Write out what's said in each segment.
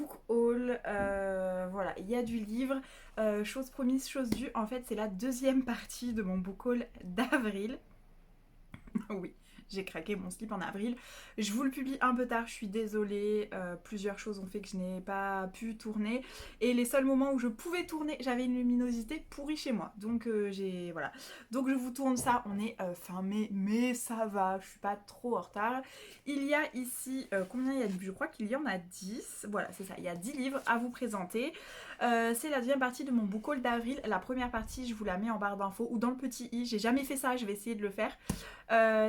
book haul, voilà, il y a du livre, chose promise, chose due, en fait c'est la deuxième partie de mon book haul d'avril. Oui, j'ai craqué mon slip en avril. Je vous le publie un peu tard, je suis désolée. Plusieurs choses ont fait que je n'ai pas pu tourner. Et les seuls moments où je pouvais tourner, j'avais une luminosité pourrie chez moi. Donc voilà. Donc je vous tourne ça. On est fin mai, mais ça va. Je suis pas trop en retard. Il y a ici, combien il y a de livres? Je crois qu'il y en a 10. Voilà, c'est ça. Il y a 10 livres à vous présenter. C'est la deuxième partie de mon book haul d'avril. La première partie, je vous la mets en barre d'infos ou dans le petit i. J'ai jamais fait ça, je vais essayer de le faire.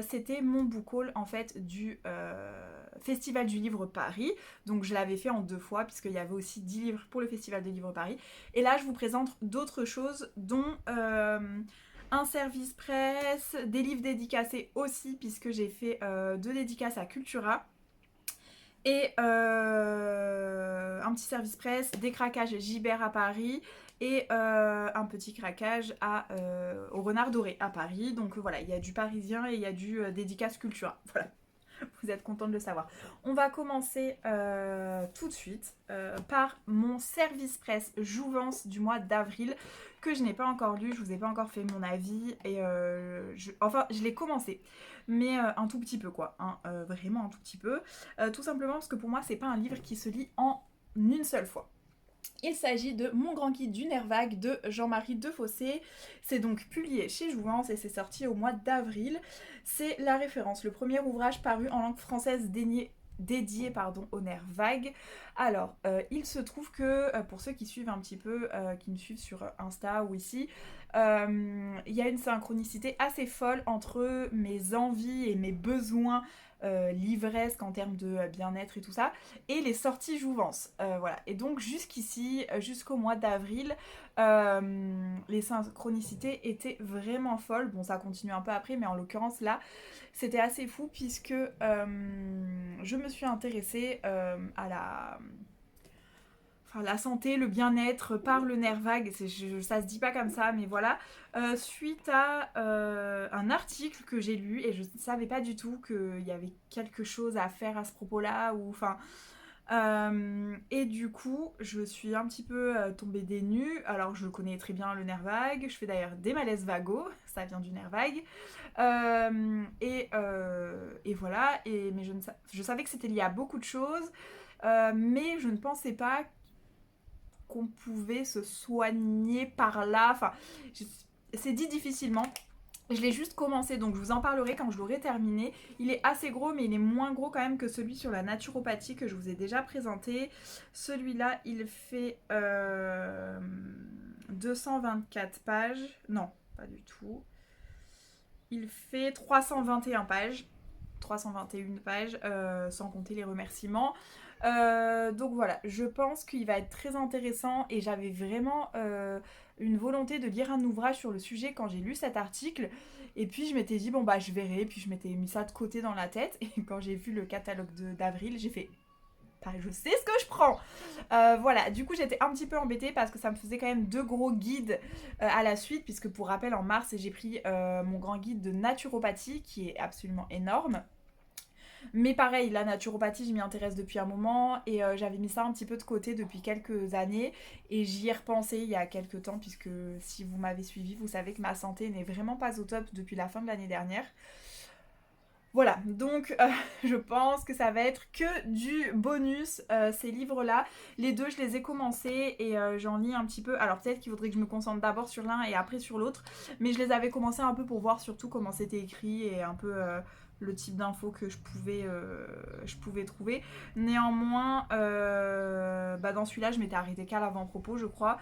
C'était mon book haul en fait du Festival du Livre Paris. Donc je l'avais fait en 2 fois puisqu'il y avait aussi 10 livres pour le Festival du Livre Paris. Et là je vous présente d'autres choses dont un service presse, des livres dédicacés aussi puisque j'ai fait 2 dédicaces à Cultura. Et un petit service presse, des craquages Gibert à Paris et un petit craquage au Renard Doré à Paris. Donc voilà, il y a du parisien et il y a du dédicace Cultura. Voilà, vous êtes content de le savoir. On va commencer tout de suite par mon service presse Jouvence du mois d'avril que je n'ai pas encore lu, je vous ai pas encore fait mon avis et enfin je l'ai commencé mais un tout petit peu quoi, hein, vraiment un tout petit peu, tout simplement parce que pour moi c'est pas un livre qui se lit en une seule fois. Il s'agit de Mon grand guide du nerf vague de Jean-Marie Defossé. C'est donc publié chez Jouvence et c'est sorti au mois d'avril. C'est la référence, le premier ouvrage paru en langue française dédié au nerf vague. Alors, il se trouve que, pour ceux qui suivent un petit peu, qui me suivent sur Insta ou ici, il y a une synchronicité assez folle entre mes envies et mes besoins livresques en termes de bien-être et tout ça, et les sorties Jouvence. Voilà. Et donc jusqu'ici, jusqu'au mois d'avril, les synchronicités étaient vraiment folles. Bon, ça continue un peu après, mais en l'occurrence là, c'était assez fou puisque je me suis intéressée à la santé, le bien-être par le nerf vague, ça se dit pas comme ça, mais voilà, suite à un article que j'ai lu et je ne savais pas du tout qu'il y avait quelque chose à faire à ce propos-là, ou enfin. Et du coup, je suis un petit peu tombée des nues. Alors, je connais très bien le nerf vague. Je fais d'ailleurs des malaises vagos. Ça vient du nerf vague. Et voilà. Mais je savais que c'était lié à beaucoup de choses. Mais je ne pensais pas qu'on pouvait se soigner par là. Enfin, c'est dit difficilement. Je l'ai juste commencé, donc je vous en parlerai quand je l'aurai terminé. Il est assez gros, mais il est moins gros quand même que celui sur la naturopathie que je vous ai déjà présenté. Celui-là, il fait 224 pages. Non, pas du tout. Il fait 321 pages. 321 pages, sans compter les remerciements. Donc voilà, je pense qu'il va être très intéressant et j'avais vraiment une volonté de lire un ouvrage sur le sujet quand j'ai lu cet article. Et puis je m'étais dit, bon bah je verrai, puis je m'étais mis ça de côté dans la tête. Et quand j'ai vu le catalogue d'avril, j'ai fait, bah, je sais ce que je prends. Voilà, du coup j'étais un petit peu embêtée parce que ça me faisait quand même 2 gros guides à la suite, puisque pour rappel en mars j'ai pris mon grand guide de naturopathie qui est absolument énorme. Mais pareil, la naturopathie, je m'y intéresse depuis un moment et j'avais mis ça un petit peu de côté depuis quelques années et j'y ai repensé il y a quelques temps, puisque si vous m'avez suivi, vous savez que ma santé n'est vraiment pas au top depuis la fin de l'année dernière. Voilà, donc je pense que ça va être que du bonus, ces livres-là. Les deux, je les ai commencés et j'en lis un petit peu. Alors peut-être qu'il faudrait que je me concentre d'abord sur l'un et après sur l'autre. Mais je les avais commencés un peu pour voir surtout comment c'était écrit et un peu le type d'infos que je pouvais trouver. Néanmoins, dans celui-là, je m'étais arrêtée qu'à l'avant-propos, je crois.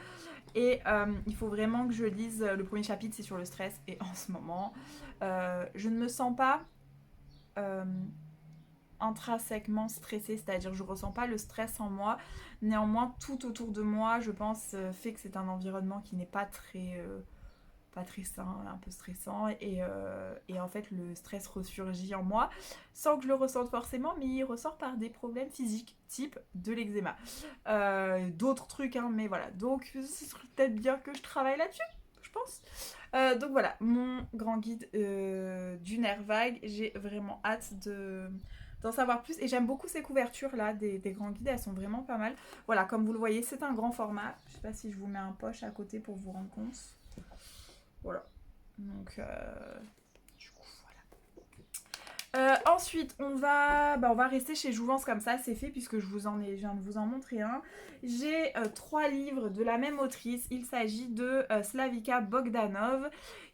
Et il faut vraiment que je lise. Le premier chapitre, c'est sur le stress. Et en ce moment, je ne me sens pas euh, intrinsèquement stressée, c'est-à-dire je ressens pas le stress en moi. Néanmoins, tout autour de moi, je pense, fait que c'est un environnement qui n'est pas très sain, un peu stressant, et en fait le stress ressurgit en moi sans que je le ressente forcément, mais il ressort par des problèmes physiques type de l'eczéma, d'autres trucs, hein, mais voilà, donc ce serait peut-être bien que je travaille là-dessus, je pense. Donc voilà, mon grand guide du nerf vague, j'ai vraiment hâte d'en savoir plus. Et j'aime beaucoup ces couvertures là des grands guides, elles sont vraiment pas mal. Voilà, comme vous le voyez, c'est un grand format. Je sais pas si je vous mets un poche à côté pour vous rendre compte. Voilà. Donc, du coup, voilà. Ensuite, on va rester chez Jouvence comme ça, c'est fait puisque je viens de vous en montrer un. J'ai 3 livres de la même autrice. Il s'agit de Slavika Bogdanov,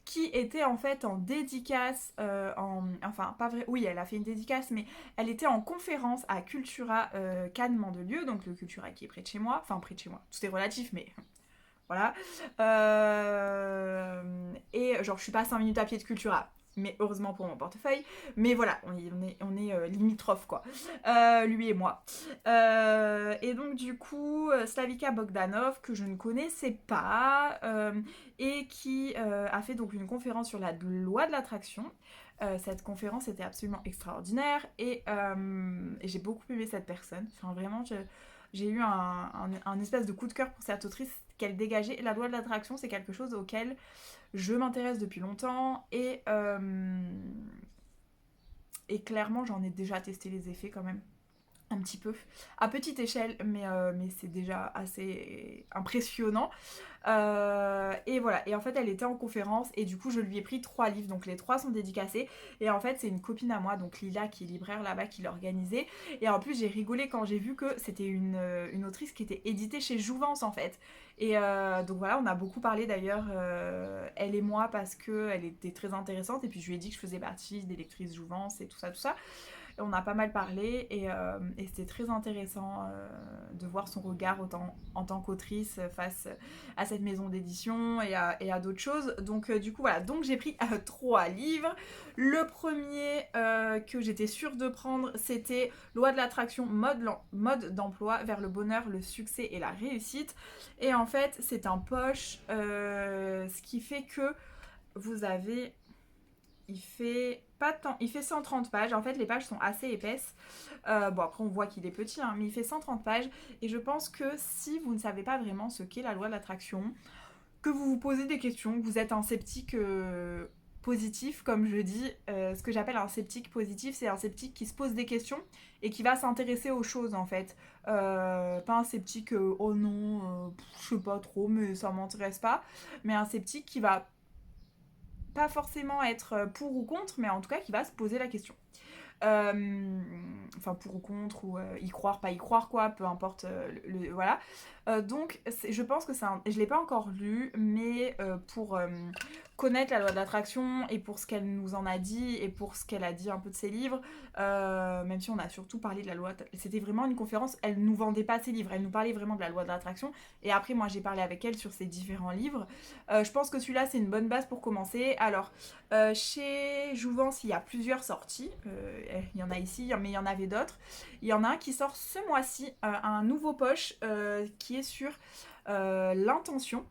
qui était en fait en dédicace, enfin pas vrai, oui elle a fait une dédicace, mais elle était en conférence à Cultura Cannes-Mandelieu, donc le Cultura qui est près de chez moi, enfin près de chez moi, tout est relatif mais voilà. Et genre je suis pas à 5 minutes à pied de Cultura, mais heureusement pour mon portefeuille. Mais voilà, on est limitrophes quoi, lui et moi. Et donc du coup, Slavika Bogdanov, que je ne connaissais pas, et qui a fait donc une conférence sur la loi de l'attraction. Cette conférence était absolument extraordinaire et j'ai beaucoup aimé cette personne. Enfin vraiment, j'ai eu un espèce de coup de cœur pour cette autrice qu'elle dégageait. La loi de l'attraction, c'est quelque chose auquel je m'intéresse depuis longtemps et clairement j'en ai déjà testé les effets quand même. Un petit peu, à petite échelle, mais c'est déjà assez impressionnant. Et voilà, et en fait elle était en conférence et du coup je lui ai pris 3 livres, donc les 3 sont dédicacés. Et en fait c'est une copine à moi, donc Lila qui est libraire là-bas, qui l'a organisé. Et en plus j'ai rigolé quand j'ai vu que c'était une autrice qui était éditée chez Jouvence en fait. Et donc voilà, on a beaucoup parlé d'ailleurs, elle et moi, parce qu'elle était très intéressante. Et puis je lui ai dit que je faisais partie des lectrices Jouvence et tout ça, tout ça. On a pas mal parlé et c'était très intéressant de voir son regard en tant qu'autrice face à cette maison d'édition et à d'autres choses. Donc du coup voilà, donc j'ai pris 3 livres. Le premier que j'étais sûre de prendre, c'était Loi de l'attraction, mode d'emploi vers le bonheur, le succès et la réussite. Et en fait c'est un poche, ce qui fait que vous avez... Il fait pas tant, il fait 130 pages. En fait, les pages sont assez épaisses. Bon, après, on voit qu'il est petit, hein, mais il fait 130 pages. Et je pense que si vous ne savez pas vraiment ce qu'est la loi de l'attraction, que vous vous posez des questions, que vous êtes un sceptique positif, comme je dis, ce que j'appelle un sceptique positif, c'est un sceptique qui se pose des questions et qui va s'intéresser aux choses, en fait. Pas un sceptique, oh non, je sais pas trop, mais ça m'intéresse pas. Mais un sceptique qui va pas forcément être pour ou contre, mais en tout cas qui va se poser la question. Enfin, pour ou contre, ou y croire, pas y croire, quoi, peu importe, voilà. Donc, je pense que c'est un... Je l'ai pas encore lu, mais pour connaître la loi de l'attraction et pour ce qu'elle nous en a dit et pour ce qu'elle a dit un peu de ses livres, même si on a surtout parlé de la loi... C'était vraiment une conférence, elle nous vendait pas ses livres, elle nous parlait vraiment de la loi de l'attraction. Et après, moi, j'ai parlé avec elle sur ses différents livres. Je pense que celui-là, c'est une bonne base pour commencer. Alors, chez Jouvence, il y a plusieurs sorties. Il y en a ici, mais il y en avait d'autres. Il y en a un qui sort ce mois-ci, un nouveau poche qui est sur l'intention.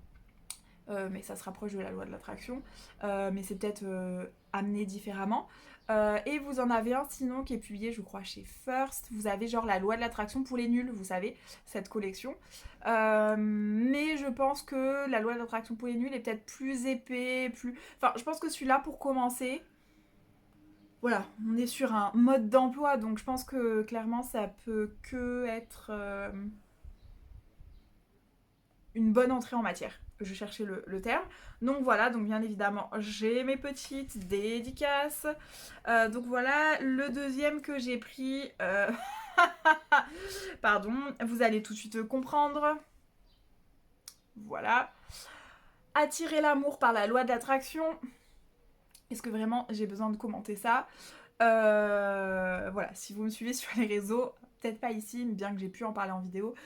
Mais ça se rapproche de la loi de l'attraction. Mais c'est peut-être amené différemment. Et vous en avez un sinon qui est publié, je crois, chez First. Vous avez genre la loi de l'attraction pour les nuls, vous savez, cette collection. Mais je pense que la loi de l'attraction pour les nuls est peut-être plus épais, plus... Enfin, je pense que celui-là, pour commencer... Voilà, on est sur un mode d'emploi, donc je pense que clairement ça peut que être une bonne entrée en matière. Je cherchais le terme. Donc voilà, donc bien évidemment, j'ai mes petites dédicaces. Donc voilà, le deuxième que j'ai pris... Pardon, vous allez tout de suite comprendre. Voilà. Attirer l'amour par la loi d'attraction. Est-ce que vraiment j'ai besoin de commenter ça ? Voilà, si vous me suivez sur les réseaux, peut-être pas ici, bien que j'ai pu en parler en vidéo,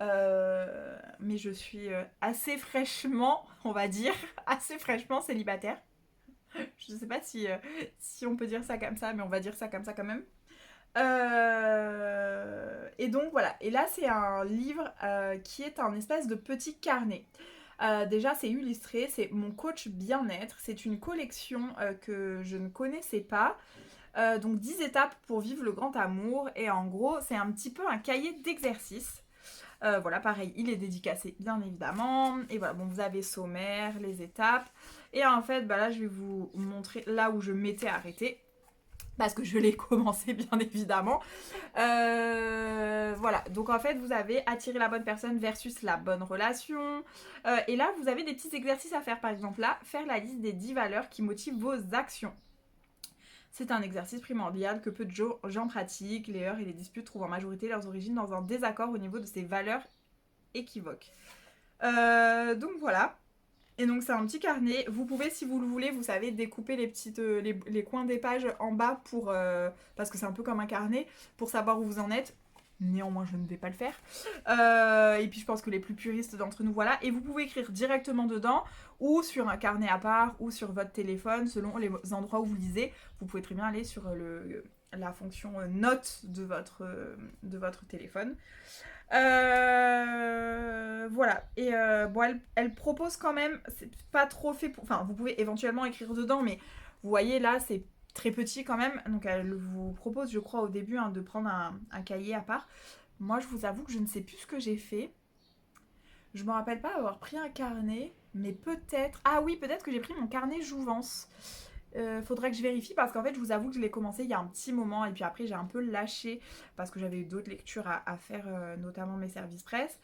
mais je suis assez fraîchement, on va dire, assez fraîchement célibataire. Je ne sais pas si on peut dire ça comme ça, mais on va dire ça comme ça quand même. Et donc voilà, et là c'est un livre qui est un espèce de petit carnet. Déjà c'est illustré, c'est mon coach bien-être, c'est une collection que je ne connaissais pas. Donc 10 étapes pour vivre le grand amour, et en gros c'est un petit peu un cahier d'exercices. Voilà, pareil, il est dédicacé bien évidemment. Et voilà, bon, vous avez sommaire, les étapes. Et en fait, bah là, je vais vous montrer là où je m'étais arrêtée. parce que je l'ai commencé bien évidemment. Voilà, donc en fait vous avez attirer la bonne personne versus la bonne relation. Et là vous avez des petits exercices à faire, par exemple là, faire la liste des 10 valeurs qui motivent vos actions. C'est un exercice primordial que peu de gens pratiquent. Les heurts et les disputes trouvent en majorité leurs origines dans un désaccord au niveau de ces valeurs équivoques. Donc voilà. Et donc c'est un petit carnet. Vous pouvez, si vous le voulez, vous savez, découper les coins des pages en bas pour parce que c'est un peu comme un carnet pour savoir où vous en êtes. Néanmoins, je ne vais pas le faire. Et puis je pense que les plus puristes d'entre nous, voilà. Et vous pouvez écrire directement dedans ou sur un carnet à part ou sur votre téléphone selon les endroits où vous lisez. Vous pouvez très bien aller sur la fonction notes de votre téléphone. Voilà. Et bon, elle propose quand même, c'est pas trop fait pour. Enfin, vous pouvez éventuellement écrire dedans, mais vous voyez là, c'est très petit quand même. Donc, elle vous propose, je crois, au début, hein, de prendre un cahier à part. Moi, je vous avoue que je ne sais plus ce que j'ai fait. Je me rappelle pas avoir pris un carnet, mais peut-être. Ah oui, peut-être que j'ai pris mon carnet Jouvence. Faudrait que je vérifie parce qu'en fait, je vous avoue que je l'ai commencé il y a un petit moment et puis après, j'ai un peu lâché parce que j'avais eu d'autres lectures à faire, notamment mes services presse.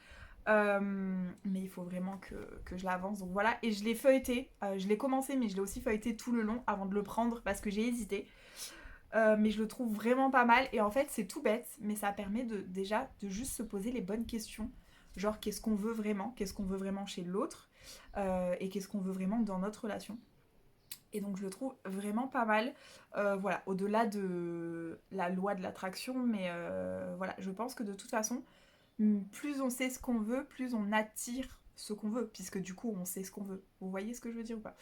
Mais il faut vraiment que je l'avance. Donc voilà, et je l'ai feuilleté. Je l'ai commencé, mais je l'ai aussi feuilleté tout le long avant de le prendre parce que j'ai hésité. Mais je le trouve vraiment pas mal. Et en fait, c'est tout bête, mais ça permet déjà de juste se poser les bonnes questions. Genre, qu'est-ce qu'on veut vraiment? Qu'est-ce qu'on veut vraiment chez l'autre? Et qu'est-ce qu'on veut vraiment dans notre relation? Et donc je le trouve vraiment pas mal. Voilà, au-delà de la loi de l'attraction, mais voilà, je pense que de toute façon, plus on sait ce qu'on veut, plus on attire ce qu'on veut, puisque du coup on sait ce qu'on veut. Vous voyez ce que je veux dire ou pas?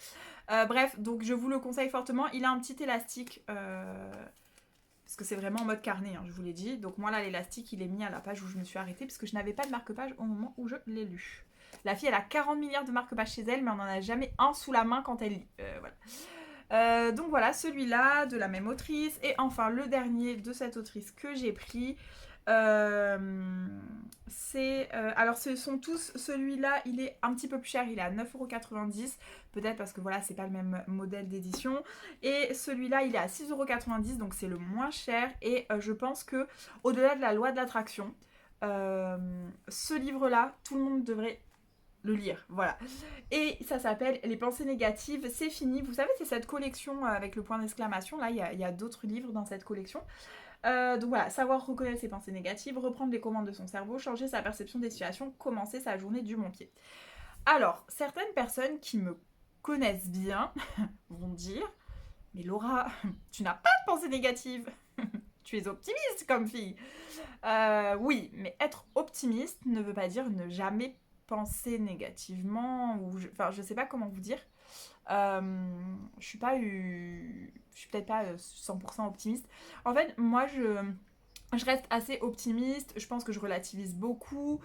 Bref, donc je vous le conseille fortement. Il a un petit élastique, parce que c'est vraiment en mode carnet, hein, je vous l'ai dit. Donc moi là, l'élastique, il est mis à la page où je me suis arrêtée, parce que je n'avais pas de marque-page au moment où je l'ai lu. La fille, elle a 40 milliards de marque-pages chez elle, mais on n'en a jamais un sous la main quand elle lit. Voilà. Donc voilà, celui-là, de la même autrice. Et enfin, le dernier de cette autrice que j'ai pris, c'est... alors, ce sont tous... Celui-là, il est un petit peu plus cher, il est à 9,90 €. Peut-être parce que voilà, c'est pas le même modèle d'édition. Et celui-là, il est à 6,90 €, donc c'est le moins cher. Et je pense que, au-delà de la loi de l'attraction, ce livre-là, tout le monde devrait le lire, voilà. Et ça s'appelle Les pensées négatives, c'est fini. Vous savez, c'est cette collection avec le point d'exclamation. Là, il y a d'autres livres dans cette collection. Donc voilà, savoir reconnaître ses pensées négatives, reprendre les commandes de son cerveau, changer sa perception des situations, commencer sa journée du bon pied. Alors, certaines personnes qui me connaissent bien vont dire « Mais Laura, tu n'as pas de pensée négative. Tu es optimiste comme fille. » Oui, mais être optimiste ne veut pas dire ne jamais penser négativement, ou je sais pas comment vous dire. Je suis peut-être pas 100% optimiste. En fait, moi, je reste assez optimiste, je pense que je relativise beaucoup,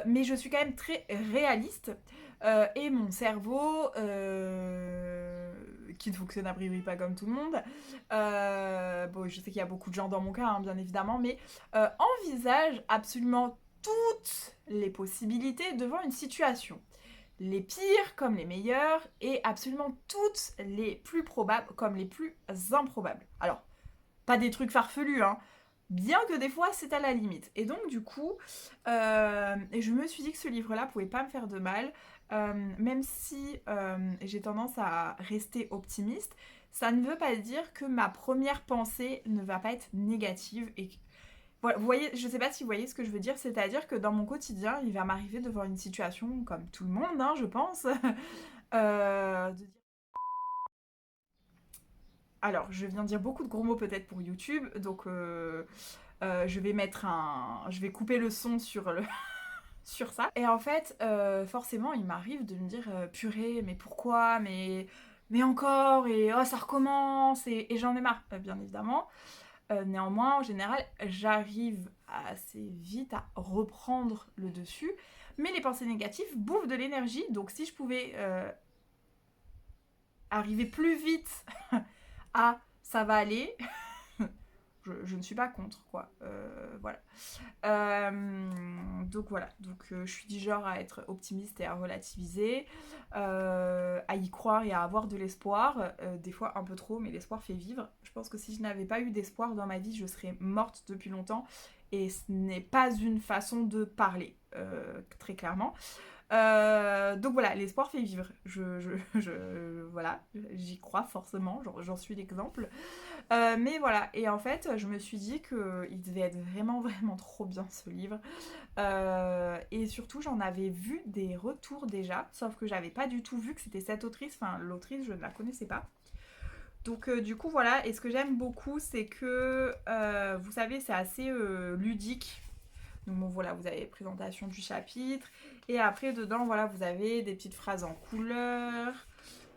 mais je suis quand même très réaliste. Et mon cerveau, qui ne fonctionne a priori pas comme tout le monde, bon, je sais qu'il y a beaucoup de gens dans mon cas, hein, bien évidemment, mais envisage absolument toutes les possibilités devant une situation. Les pires comme les meilleures, et absolument toutes les plus probables comme les plus improbables. Alors, pas des trucs farfelus, hein, bien que des fois c'est à la limite. Et donc du coup, je me suis dit que ce livre-là pouvait pas me faire de mal, même si j'ai tendance à rester optimiste. Ça ne veut pas dire que ma première pensée ne va pas être négative. Et voilà, vous voyez, je sais pas si vous voyez ce que je veux dire, c'est-à-dire que dans mon quotidien, il va m'arriver devant une situation comme tout le monde, hein, je pense, de dire... Alors, je viens de dire beaucoup de gros mots peut-être pour YouTube, donc je vais couper le son sur sur ça. Et en fait, forcément, il m'arrive de me dire purée, mais pourquoi, mais encore, et oh, ça recommence, et j'en ai marre, bien évidemment. Néanmoins, en général, j'arrive assez vite à reprendre le dessus. Mais les pensées négatives bouffent de l'énergie. Donc si je pouvais arriver plus vite à ça va aller, je ne suis pas contre, quoi. Voilà. Donc voilà, je suis du genre à être optimiste et à relativiser, à y croire et à avoir de l'espoir, des fois un peu trop, mais l'espoir fait vivre. Je pense que si je n'avais pas eu d'espoir dans ma vie, je serais morte depuis longtemps, et ce n'est pas une façon de parler, très clairement. Donc voilà, l'espoir fait vivre. Voilà, j'y crois forcément, j'en suis l'exemple. Mais voilà, et en fait, je me suis dit qu'il devait être vraiment, vraiment trop bien ce livre. Et surtout, j'en avais vu des retours déjà, sauf que j'avais pas du tout vu que c'était cette autrice. Enfin, l'autrice, je ne la connaissais pas. Donc du coup, voilà, et ce que j'aime beaucoup, c'est que, vous savez, c'est assez ludique. Donc bon, voilà, vous avez présentation du chapitre. Et après, dedans, voilà, vous avez des petites phrases en couleur.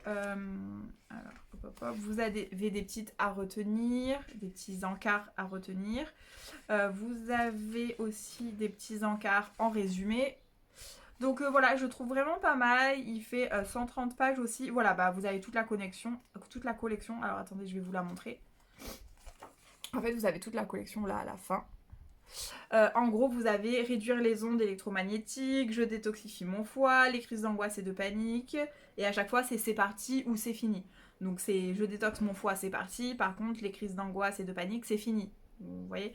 Alors, vous avez des petites à retenir, des petits encarts à retenir. Vous avez aussi des petits encarts en résumé. Donc voilà, je trouve vraiment pas mal. Il fait 130 pages aussi. Voilà, bah vous avez toute la collection. Alors attendez, je vais vous la montrer. En fait, vous avez toute la collection là à la fin. En gros, vous avez réduire les ondes électromagnétiques, je détoxifie mon foie, les crises d'angoisse et de panique. Et à chaque fois, c'est parti ou c'est fini. Donc c'est je détoxe mon foie, c'est parti. Par contre, les crises d'angoisse et de panique, c'est fini. Vous voyez,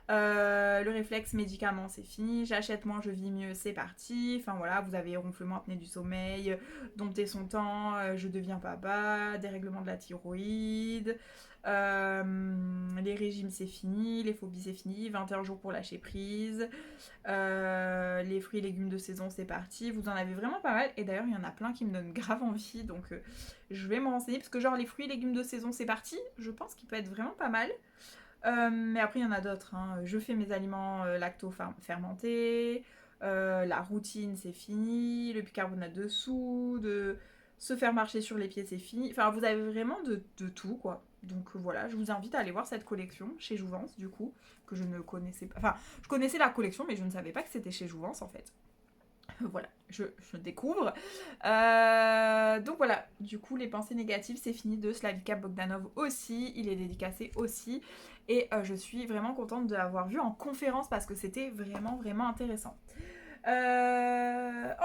le réflexe médicament, c'est fini. J'achète moins, je vis mieux, c'est parti. Enfin voilà, vous avez ronflement, apnée du sommeil, dompter son temps, je deviens papa, dérèglement de la thyroïde. Les régimes, c'est fini. Les phobies, c'est fini. 21 jours pour lâcher prise. Les fruits et légumes de saison, c'est parti. Vous en avez vraiment pas mal. Et d'ailleurs, il y en a plein qui me donnent grave envie. Donc, je vais me renseigner. Parce que, genre, les fruits et légumes de saison, c'est parti. Je pense qu'il peut être vraiment pas mal. Mais après, il y en a d'autres. Hein. Je fais mes aliments lacto-fermentés. La routine, c'est fini. Le bicarbonate de soude. Se faire marcher sur les pieds, c'est fini. Enfin, vous avez vraiment de tout, quoi. Donc voilà, je vous invite à aller voir cette collection chez Jouvence, du coup, que je ne connaissais pas. Enfin, je connaissais la collection, mais je ne savais pas que c'était chez Jouvence, en fait. Voilà, je découvre. Donc voilà, du coup, les pensées négatives, c'est fini, de Slavika Bogdanov aussi. Il est dédicacé aussi. Et je suis vraiment contente de l'avoir vu en conférence parce que c'était vraiment, vraiment intéressant.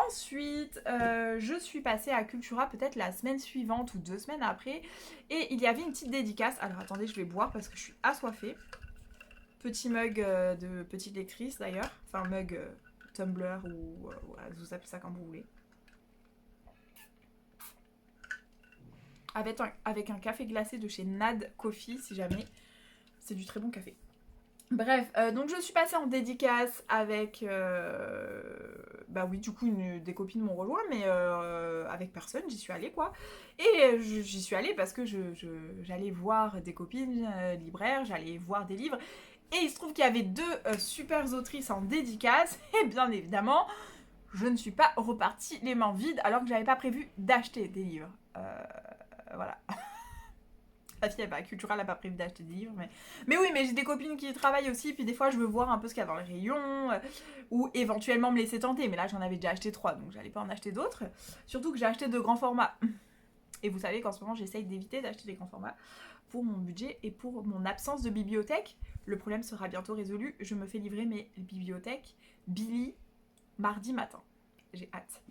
Ensuite, je suis passée à Cultura peut-être la semaine suivante ou 2 semaines après. Et il y avait une petite dédicace. Alors attendez, je vais boire parce que je suis assoiffée. Petit mug de petite lectrice d'ailleurs. Enfin, mug Tumblr ou vous appelez ça comme vous voulez. Avec un café glacé de chez Nad Coffee, si jamais. C'est du très bon café. Bref, donc je suis passée en dédicace avec... bah oui, du coup, des copines m'ont rejoint, mais avec personne, j'y suis allée, quoi. Et j'y suis allée parce que j'allais voir des copines libraires, j'allais voir des livres. Et il se trouve qu'il y avait 2 super autrices en dédicace. Et bien évidemment, je ne suis pas repartie les mains vides alors que j'avais pas prévu d'acheter des livres. Voilà. La fille, Cultura, elle n'a pas prévu d'acheter des livres. Mais oui, mais j'ai des copines qui travaillent aussi. Puis des fois, je veux voir un peu ce qu'il y a dans les rayons. Ou éventuellement me laisser tenter. Mais là, j'en avais déjà acheté 3. Donc, j'allais pas en acheter d'autres. Surtout que j'ai acheté de grands formats. Et vous savez qu'en ce moment, j'essaye d'éviter d'acheter des grands formats. Pour mon budget et pour mon absence de bibliothèque. Le problème sera bientôt résolu. Je me fais livrer mes bibliothèques Billy mardi matin. J'ai hâte.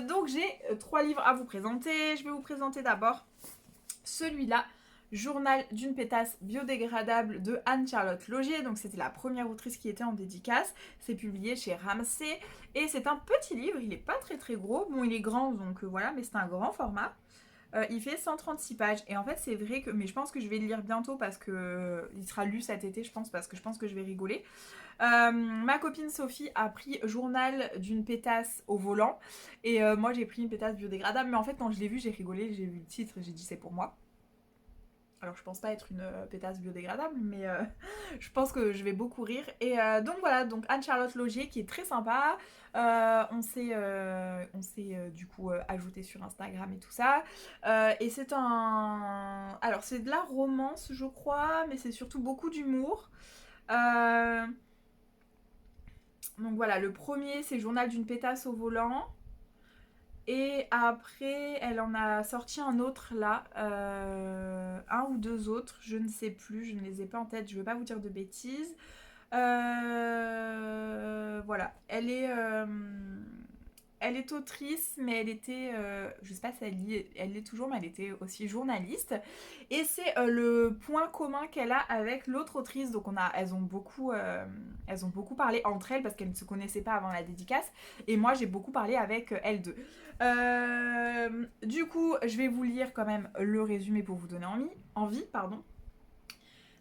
Donc, j'ai 3 livres à vous présenter. Je vais vous présenter d'abord celui-là, Journal d'une pétasse biodégradable de Anne-Charlotte Laugier. Donc c'était la première autrice qui était en dédicace. C'est publié chez Ramsay. Et c'est un petit livre, il n'est pas très très gros. Bon, il est grand, donc voilà, mais c'est un grand format. Il fait 136 pages. Et en fait, c'est vrai que... Mais je pense que je vais le lire bientôt parce que... Il sera lu cet été, je pense, parce que je pense que je vais rigoler. Ma copine Sophie a pris Journal d'une pétasse au volant. Et moi, j'ai pris une pétasse biodégradable. Mais en fait, quand je l'ai vu, j'ai rigolé. J'ai vu le titre, j'ai dit c'est pour moi. Alors, je pense pas être une pétasse biodégradable, mais je pense que je vais beaucoup rire. Et donc voilà, donc Anne-Charlotte Laugier qui est très sympa. On s'est du coup ajouté sur Instagram et tout ça. Et c'est un... Alors, c'est de la romance, je crois, mais c'est surtout beaucoup d'humour. Donc voilà, le premier, c'est Journal d'une pétasse au volant. Et après, elle en a sorti un autre là, un ou deux autres, je ne sais plus, je ne les ai pas en tête, je ne veux pas vous dire de bêtises. Voilà, elle est autrice, mais elle était, je sais pas si elle l'est toujours, mais elle était aussi journaliste. Et c'est le point commun qu'elle a avec l'autre autrice. Donc elles ont beaucoup parlé entre elles parce qu'elles ne se connaissaient pas avant la dédicace. Et moi, j'ai beaucoup parlé avec elles deux. Du coup, je vais vous lire quand même le résumé pour vous donner envie, pardon.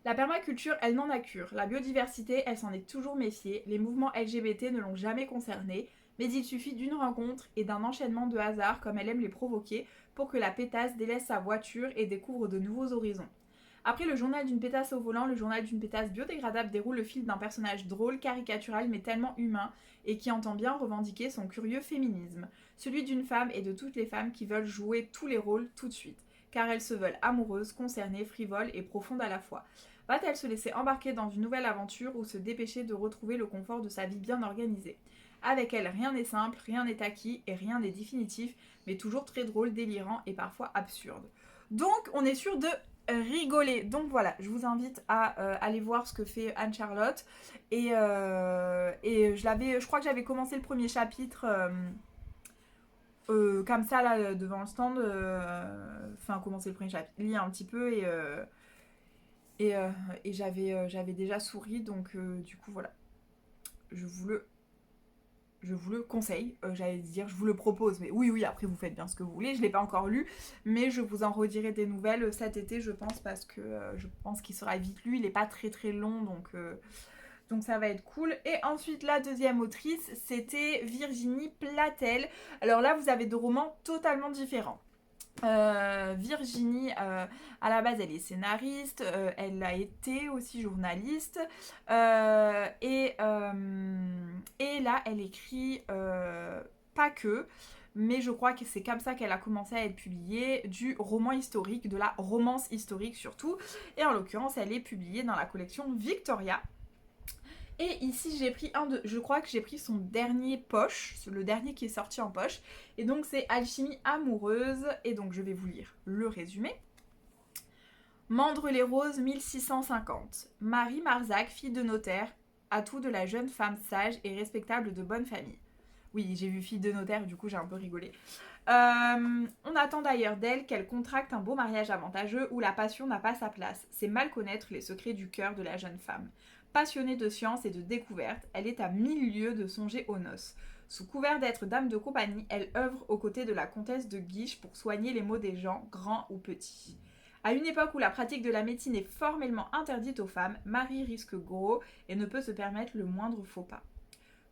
La permaculture, elle n'en a cure. La biodiversité, elle s'en est toujours méfiée. Les mouvements LGBT ne l'ont jamais concernée. Mais il suffit d'une rencontre et d'un enchaînement de hasards, comme elle aime les provoquer, pour que la pétasse délaisse sa voiture et découvre de nouveaux horizons. Après le journal d'une pétasse au volant, le journal d'une pétasse biodégradable déroule le fil d'un personnage drôle, caricatural, mais tellement humain, et qui entend bien revendiquer son curieux féminisme. Celui d'une femme et de toutes les femmes qui veulent jouer tous les rôles tout de suite, car elles se veulent amoureuses, concernées, frivoles et profondes à la fois. Va-t-elle se laisser embarquer dans une nouvelle aventure ou se dépêcher de retrouver le confort de sa vie bien organisée? Avec elle, rien n'est simple, rien n'est acquis et rien n'est définitif, mais toujours très drôle, délirant et parfois absurde. Donc, on est sûr de rigoler. Donc voilà, je vous invite à aller voir ce que fait Anne-Charlotte. Et je crois que j'avais commencé le premier chapitre comme ça, là, devant le stand. Enfin, commencer le premier chapitre, lire un petit peu et, euh, et j'avais déjà souri. Donc, du coup, voilà. Je vous le conseille, j'allais dire, je vous le propose, mais oui, après vous faites bien ce que vous voulez, je ne l'ai pas encore lu, mais je vous en redirai des nouvelles cet été, je pense, parce que je pense qu'il sera vite lu, il n'est pas très très long, donc ça va être cool. Et ensuite, la deuxième autrice, c'était Virginie Platel. Alors là, vous avez deux romans totalement différents. Virginie, à la base, elle est scénariste, elle a été aussi journaliste, et là, elle écrit pas que, mais je crois que c'est comme ça qu'elle a commencé à être publiée, du roman historique, de la romance historique surtout, et en l'occurrence, elle est publiée dans la collection Victoria. Et ici, je crois que j'ai pris son dernier poche, le dernier qui est sorti en poche. Et donc, c'est Alchimie amoureuse. Et donc, je vais vous lire le résumé. Mandre-les-Roses, 1650. Marie Marzac, fille de notaire, atout de la jeune femme sage et respectable de bonne famille. Oui, j'ai vu fille de notaire, du coup, j'ai un peu rigolé. On attend d'ailleurs d'elle qu'elle contracte un beau mariage avantageux où la passion n'a pas sa place. C'est mal connaître les secrets du cœur de la jeune femme. Passionnée de science et de découverte, elle est à 1000 lieues de songer aux noces. Sous couvert d'être dame de compagnie, elle œuvre aux côtés de la comtesse de Guiche pour soigner les maux des gens, grands ou petits. À une époque où la pratique de la médecine est formellement interdite aux femmes, Marie risque gros et ne peut se permettre le moindre faux pas.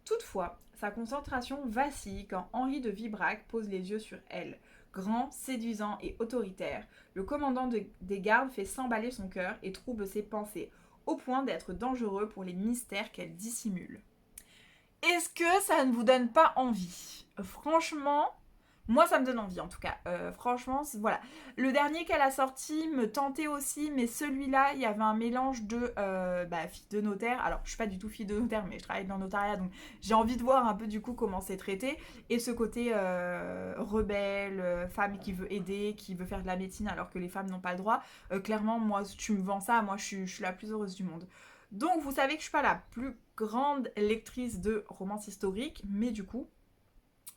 Toutefois, sa concentration vacille quand Henri de Vibrac pose les yeux sur elle. Grand, séduisant et autoritaire, le commandant des gardes fait s'emballer son cœur et trouble ses pensées, au point d'être dangereux pour les mystères qu'elle dissimule. Est-ce que ça ne vous donne pas envie? Franchement, moi ça me donne envie en tout cas. Franchement, voilà. Le dernier qu'elle a sorti me tentait aussi, mais celui-là, il y avait un mélange de fille de notaire. Alors, je suis pas du tout fille de notaire, mais je travaille dans le notariat, donc j'ai envie de voir un peu du coup comment c'est traité. Et ce côté rebelle, femme qui veut aider, qui veut faire de la médecine alors que les femmes n'ont pas le droit. Clairement, moi, tu me vends ça, moi je suis la plus heureuse du monde. Donc, vous savez que je suis pas la plus grande lectrice de romance historique, mais du coup,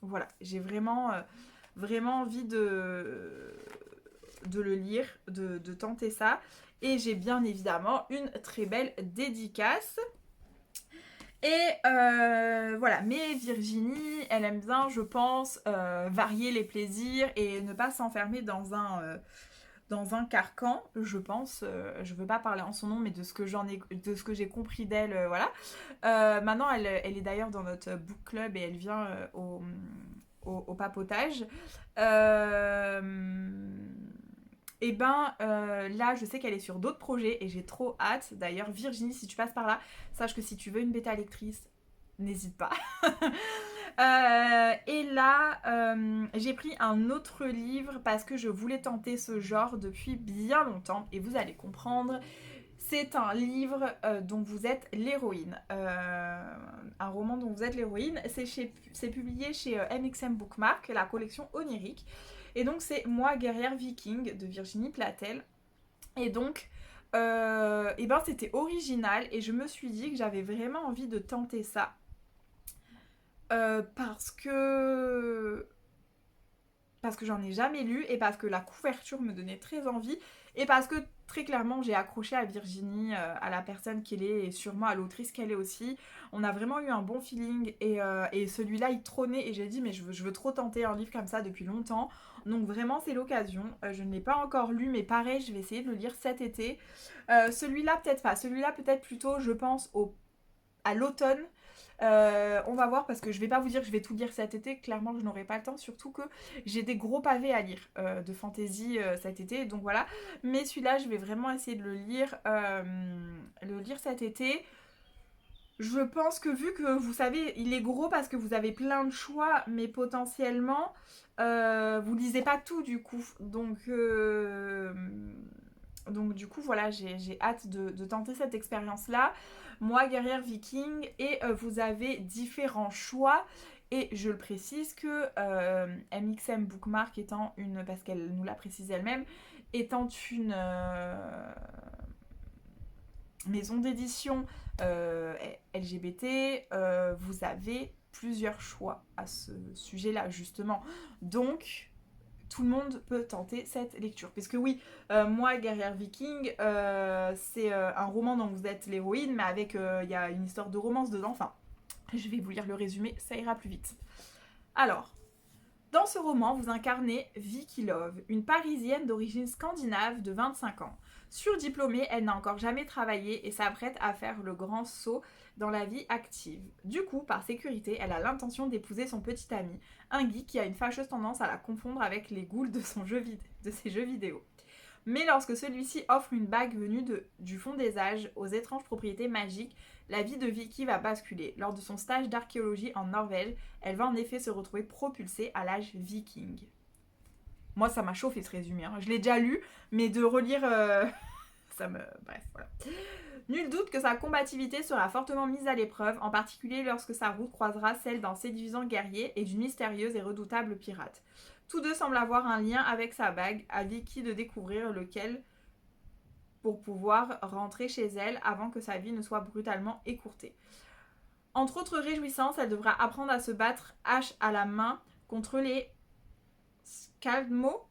voilà, j'ai vraiment envie de le lire, de tenter ça. Et j'ai bien évidemment une très belle dédicace. Et voilà, mais Virginie, elle aime bien, je pense, varier les plaisirs et ne pas s'enfermer dans un carcan, je pense. Je veux pas parler en son nom, mais de ce que j'ai compris d'elle, voilà. Maintenant, elle est d'ailleurs dans notre book club et elle vient au papotage. Là, je sais qu'elle est sur d'autres projets et j'ai trop hâte. D'ailleurs, Virginie, si tu passes par là, sache que si tu veux une bêta lectrice, n'hésite pas. Et là, j'ai pris un autre livre parce que je voulais tenter ce genre depuis bien longtemps et vous allez comprendre. C'est un livre dont vous êtes l'héroïne. Un roman dont vous êtes l'héroïne. C'est publié chez MXM Bookmark, la collection onirique. Et donc c'est Moi, guerrière viking de Virginie Platel. Et donc, et ben c'était original et je me suis dit que j'avais vraiment envie de tenter ça. Parce que j'en ai jamais lu et parce que la couverture me donnait très envie et parce que très clairement j'ai accroché à Virginie, à la personne qu'elle est et sûrement à l'autrice qu'elle est aussi. On a vraiment eu un bon feeling et celui-là il trônait et j'ai dit mais je veux trop tenter un livre comme ça depuis longtemps. Donc vraiment c'est l'occasion. Je ne l'ai pas encore lu mais pareil je vais essayer de le lire cet été. Celui-là peut-être pas, celui-là peut-être plutôt je pense à l'automne. On va voir parce que je vais pas vous dire que je vais tout lire cet été, clairement je n'aurai pas le temps, surtout que j'ai des gros pavés à lire de fantasy cet été, donc voilà. Mais celui-là je vais vraiment essayer de le lire cet été. Je pense que vu que vous savez, il est gros parce que vous avez plein de choix, mais potentiellement vous lisez pas tout du coup. Donc du coup voilà, j'ai hâte de tenter cette expérience-là. Moi, guerrière viking, et vous avez différents choix. Et je le précise que MXM Bookmark étant une, parce qu'elle nous l'a précisé elle-même, étant une maison d'édition LGBT, vous avez plusieurs choix à ce sujet-là justement. Donc tout le monde peut tenter cette lecture. Puisque oui, Moi, guerrière viking, c'est un roman dont vous êtes l'héroïne, mais avec, il y a une histoire de romance dedans. Enfin, je vais vous lire le résumé, ça ira plus vite. Alors, dans ce roman, vous incarnez Vicky Love, une Parisienne d'origine scandinave de 25 ans. Surdiplômée, elle n'a encore jamais travaillé et s'apprête à faire le grand saut dans la vie active. Du coup, par sécurité, elle a l'intention d'épouser son petit ami, un geek qui a une fâcheuse tendance à la confondre avec les ghouls de ses jeux vidéo. Mais lorsque celui-ci offre une bague venue du fond des âges aux étranges propriétés magiques, la vie de Vicky va basculer. Lors de son stage d'archéologie en Norvège, elle va en effet se retrouver propulsée à l'âge viking. Moi, ça m'a chauffé ce résumé. Hein. Je l'ai déjà lu, mais de relire... ça me... Bref, voilà. Nul doute que sa combativité sera fortement mise à l'épreuve, en particulier lorsque sa route croisera celle d'un séduisant guerrier et d'une mystérieuse et redoutable pirate. Tous deux semblent avoir un lien avec sa bague, à Vicky de découvrir lequel pour pouvoir rentrer chez elle avant que sa vie ne soit brutalement écourtée. Entre autres réjouissances, elle devra apprendre à se battre hache à la main contre les Skaldmo,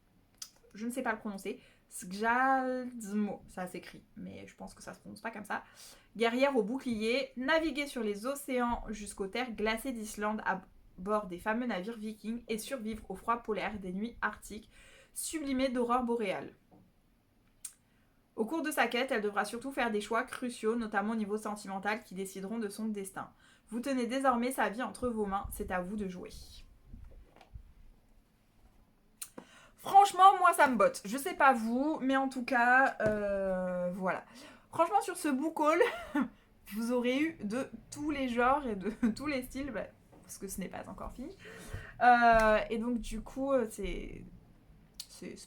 je ne sais pas le prononcer, Skjaldmo, ça s'écrit, mais je pense que ça se prononce pas comme ça. Guerrière au bouclier, naviguer sur les océans jusqu'aux terres glacées d'Islande à bord des fameux navires vikings et survivre au froid polaire des nuits arctiques, sublimées d'aurores boréales. Au cours de sa quête, elle devra surtout faire des choix cruciaux, notamment au niveau sentimental, qui décideront de son destin. Vous tenez désormais sa vie entre vos mains, c'est à vous de jouer. Franchement, moi ça me botte. Je sais pas vous, mais en tout cas, voilà. Franchement, sur ce book haul, vous aurez eu de tous les genres et de tous les styles, bah, parce que ce n'est pas encore fini. Et donc du coup, c'est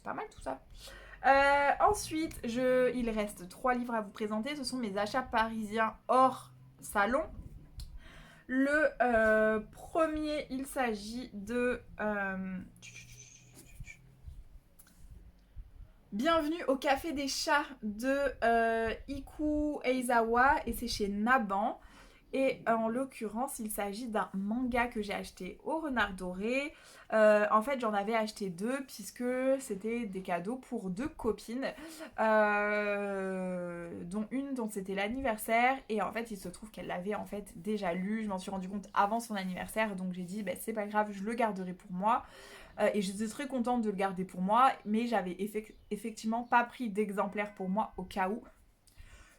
pas mal tout ça. Ensuite, il reste 3 livres à vous présenter. Ce sont mes achats parisiens hors salon. Le premier, il s'agit de Bienvenue au Café des Chats de Iku Eizawa et c'est chez Naban. Et en l'occurrence, il s'agit d'un manga que j'ai acheté au Renard Doré. En fait, j'en avais acheté 2 puisque c'était des cadeaux pour 2 copines, dont une dont c'était l'anniversaire. Et en fait, il se trouve qu'elle l'avait en fait déjà lu. Je m'en suis rendu compte avant son anniversaire, donc j'ai dit c'est pas grave, je le garderai pour moi. Et j'étais très contente de le garder pour moi, mais j'avais effectivement pas pris d'exemplaire pour moi au cas où.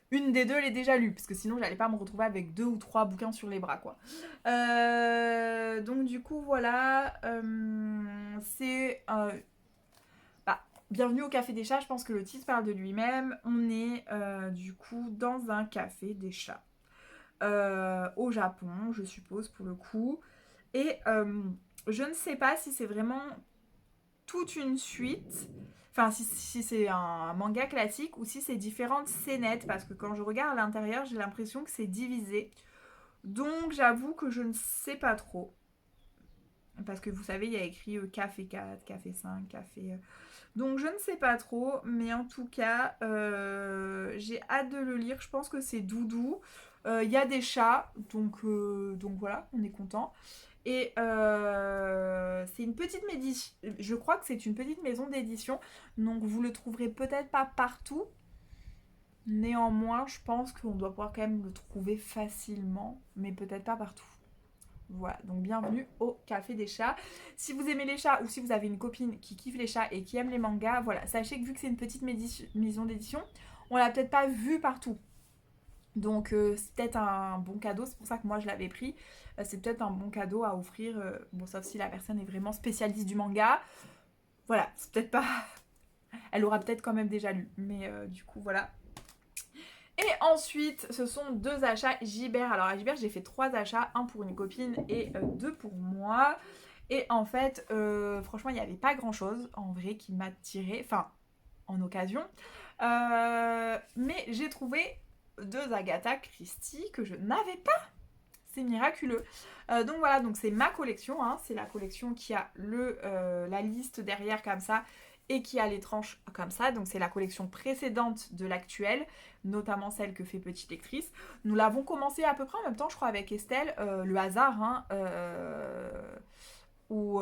Une des deux l'ai déjà lue, parce que sinon j'allais pas me retrouver avec 2 ou 3 bouquins sur les bras, quoi. Donc du coup, voilà. C'est... Bienvenue au Café des Chats, je pense que le titre parle de lui-même. On est du coup dans un café des chats. Au Japon, je suppose, pour le coup. Et je ne sais pas si c'est vraiment toute une suite. Enfin, si c'est un manga classique ou si c'est différentes scénettes, parce que quand je regarde à l'intérieur, j'ai l'impression que c'est divisé. Donc j'avoue que je ne sais pas trop. Parce que vous savez, il y a écrit café 4, café 5, café... Donc je ne sais pas trop, mais en tout cas, j'ai hâte de le lire. Je pense que c'est doudou. Il y a des chats, donc voilà, on est content. Et c'est une petite médition. Je crois que c'est une petite maison d'édition. Donc vous le trouverez peut-être pas partout. Néanmoins, je pense qu'on doit pouvoir quand même le trouver facilement, mais peut-être pas partout. Voilà, donc bienvenue au Café des Chats. Si vous aimez les chats ou si vous avez une copine qui kiffe les chats et qui aime les mangas, voilà, sachez que vu que c'est une petite maison d'édition, on l'a peut-être pas vu partout. Donc c'est peut-être un bon cadeau, c'est pour ça que moi je l'avais pris. C'est peut-être un bon cadeau à offrir, bon sauf si la personne est vraiment spécialiste du manga. Voilà, c'est peut-être pas... Elle aura peut-être quand même déjà lu, mais du coup voilà. Et ensuite, ce sont 2 achats Gibert. Alors à Gibert, j'ai fait 3 achats, un pour une copine et 2 pour moi. Et en fait, franchement, il n'y avait pas grand-chose en vrai qui m'a tiré, enfin, en occasion. Mais j'ai trouvé 2 Agatha Christie que je n'avais pas. C'est miraculeux. Donc voilà, donc c'est ma collection. Hein. C'est la collection qui a la liste derrière comme ça et qui a les tranches comme ça. Donc c'est la collection précédente de l'actuelle, notamment celle que fait Petite Lectrice. Nous l'avons commencé à peu près en même temps, je crois, avec Estelle. Le hasard, hein, où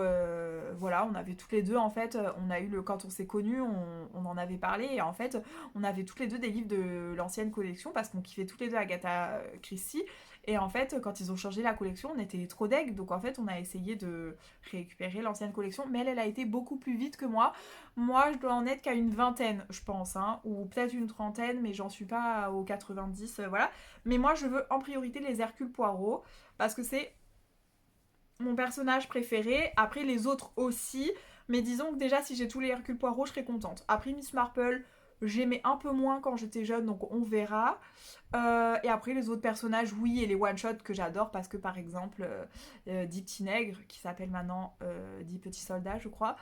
voilà, on avait toutes les deux en fait, on a eu quand on s'est connus, on en avait parlé et en fait on avait toutes les deux des livres de l'ancienne collection parce qu'on kiffait toutes les deux Agatha Christie et en fait quand ils ont changé la collection on était trop deg donc en fait on a essayé de récupérer l'ancienne collection mais elle a été beaucoup plus vite que moi je dois en être qu'à une vingtaine je pense hein, ou peut-être une trentaine mais j'en suis pas aux 90 voilà mais moi je veux en priorité les Hercule Poirot parce que c'est mon personnage préféré. Après, les autres aussi. Mais disons que déjà, si j'ai tous les Hercule Poirot, je serais contente. Après, Miss Marple, j'aimais un peu moins quand j'étais jeune, donc on verra. Et après, les autres personnages, oui, et les one-shots que j'adore, parce que par exemple, Dix Petits Nègres, qui s'appelle maintenant Dix Petits Soldats, je crois,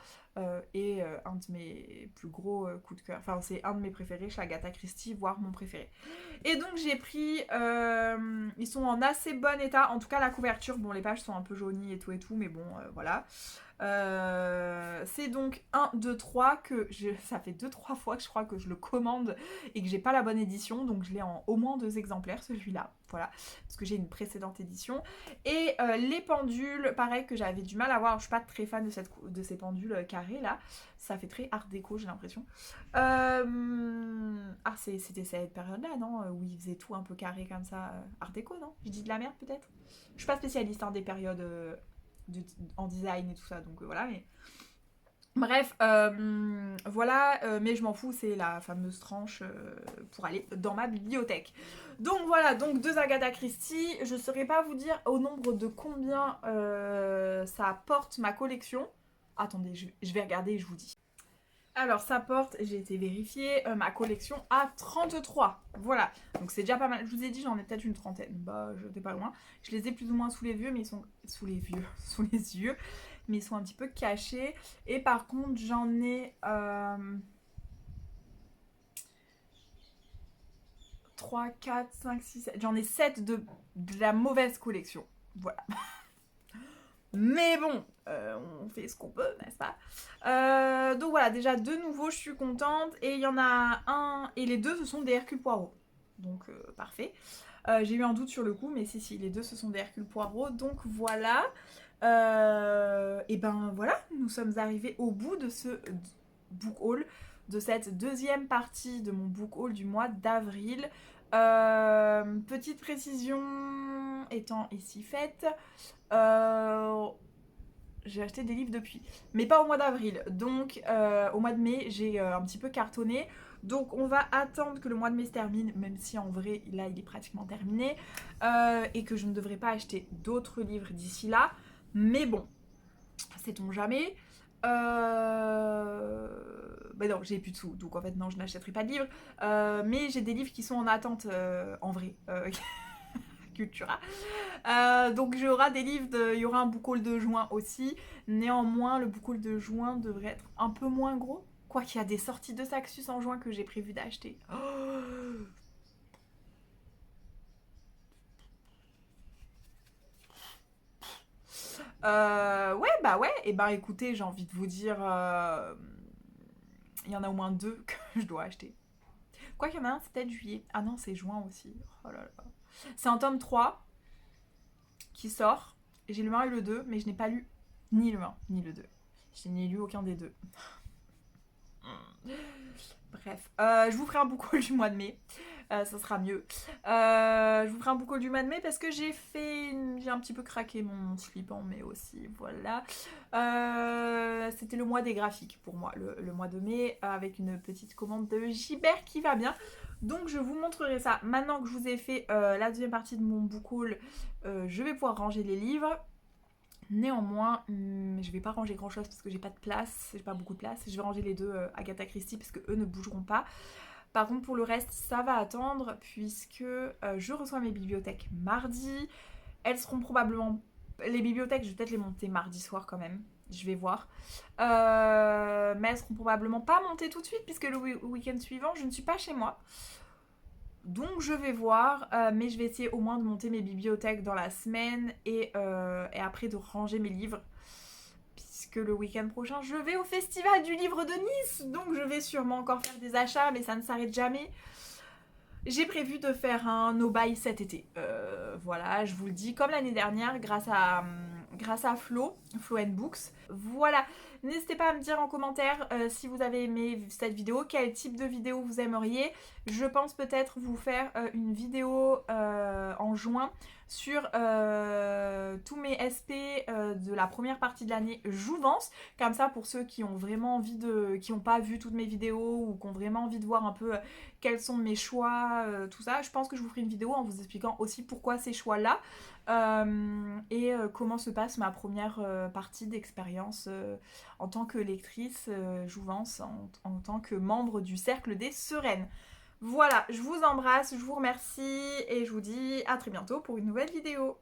est un de mes plus gros coups de cœur. Enfin, c'est un de mes préférés chez Agatha Christie, voire mon préféré. Et donc, j'ai pris. Ils sont en assez bon état. En tout cas, la couverture, bon, les pages sont un peu jaunies et tout, mais bon, voilà. C'est donc 1, 2, 3 que ça fait 2-3 fois que je crois que je le commande et que j'ai pas la bonne édition donc je l'ai en au moins 2 exemplaires celui-là voilà parce que j'ai une précédente édition et les pendules pareil que j'avais du mal à voir. Alors, je suis pas très fan de ces pendules carrées là, ça fait très art déco j'ai l'impression. C'était cette période là non où ils faisaient tout un peu carré comme ça art déco non je dis de la merde peut-être, je suis pas spécialiste hein, des périodes en design et tout ça donc voilà mais bref voilà mais je m'en fous c'est la fameuse tranche pour aller dans ma bibliothèque donc voilà donc 2 Agatha Christie. Je saurais pas vous dire au nombre de combien ça apporte ma collection. Attendez je vais regarder et je vous dis. Alors ça porte, j'ai été vérifier ma collection à 33. Voilà, donc c'est déjà pas mal. Je vous ai dit j'en ai peut-être une trentaine. Bah je n'étais pas loin. Je les ai plus ou moins sous les yeux, mais ils sont sous les yeux, mais ils sont un petit peu cachés. Et par contre j'en ai 3, 4, 5, 6, 7. J'en ai 7 de la mauvaise collection. Voilà. Mais bon, on fait ce qu'on peut, n'est-ce pas donc voilà, déjà de nouveau, je suis contente. Et il y en a un, et les deux, ce sont des Hercule Poirot. Donc parfait. J'ai eu un doute sur le coup, mais si, les deux, ce sont des Hercule Poirot. Donc voilà. Et ben voilà, nous sommes arrivés au bout de ce book haul, de cette deuxième partie de mon book haul du mois d'avril. Petite précision étant ici faite, j'ai acheté des livres depuis, mais pas au mois d'avril. Donc au mois de mai, j'ai un petit peu cartonné. Donc on va attendre que le mois de mai se termine, même si en vrai, là, il est pratiquement terminé. Et que je ne devrais pas acheter d'autres livres d'ici là. Mais bon, sait-on jamais. Bah non, j'ai plus de sous, donc en fait non, je n'achèterai pas de livres. Mais j'ai des livres qui sont en attente en vrai. Cultura. Donc il y aura des livres, il y aura un book haul de juin aussi. Néanmoins, le book haul de juin devrait être un peu moins gros. Quoi qu'il y a des sorties de Saxus en juin que j'ai prévu d'acheter. Ouais, bah ouais. Et ben écoutez, j'ai envie de vous dire... Il y en a au moins 2 que je dois acheter. Quoi qu'il y en a un, c'est peut-être juillet. Ah non, c'est juin aussi. Oh là là. C'est un tome 3 qui sort. J'ai le 1 et le 2, mais je n'ai pas lu ni le 1 ni le 2. Je n'ai lu aucun des deux. Bref, je vous ferai un book haul du mois de mai. Ça sera mieux. Je vous ferai un book haul du mois de mai parce que j'ai un petit peu craqué mon slip en mai aussi. Voilà. C'était le mois des graphiques pour moi, le mois de mai, avec une petite commande de Gibert qui va bien. Donc je vous montrerai ça. Maintenant que je vous ai fait la deuxième partie de mon book haul, je vais pouvoir ranger les livres. Néanmoins, je vais pas ranger grand chose parce que j'ai pas de place, j'ai pas beaucoup de place. Je vais ranger les deux Agatha Christie parce que eux ne bougeront pas. Par contre, pour le reste, ça va attendre puisque je reçois mes bibliothèques mardi. Elles seront probablement... Les bibliothèques, je vais peut-être les monter mardi soir quand même. Je vais voir. Mais elles seront probablement pas montées tout de suite puisque le week-end suivant, je ne suis pas chez moi. Donc je vais voir, mais je vais essayer au moins de monter mes bibliothèques dans la semaine et après de ranger mes livres. Puisque le week-end prochain, je vais au Festival du Livre de Nice. Donc je vais sûrement encore faire des achats, mais ça ne s'arrête jamais. J'ai prévu de faire un no-buy cet été. Voilà, je vous le dis, comme l'année dernière, grâce à Flo Books. Voilà, n'hésitez pas à me dire en commentaire si vous avez aimé cette vidéo, quel type de vidéo vous aimeriez. Je pense peut-être vous faire une vidéo en juin sur tous mes SP de la première partie de l'année Jouvence. Comme ça, pour ceux qui ont vraiment envie qui n'ont pas vu toutes mes vidéos ou qui ont vraiment envie de voir un peu quels sont mes choix, tout ça. Je pense que je vous ferai une vidéo en vous expliquant aussi pourquoi ces choix-là et comment se passe ma première partie d'expérience en tant que lectrice Jouvence, en tant que membre du Cercle des Sereines. Voilà, je vous embrasse, je vous remercie et je vous dis à très bientôt pour une nouvelle vidéo.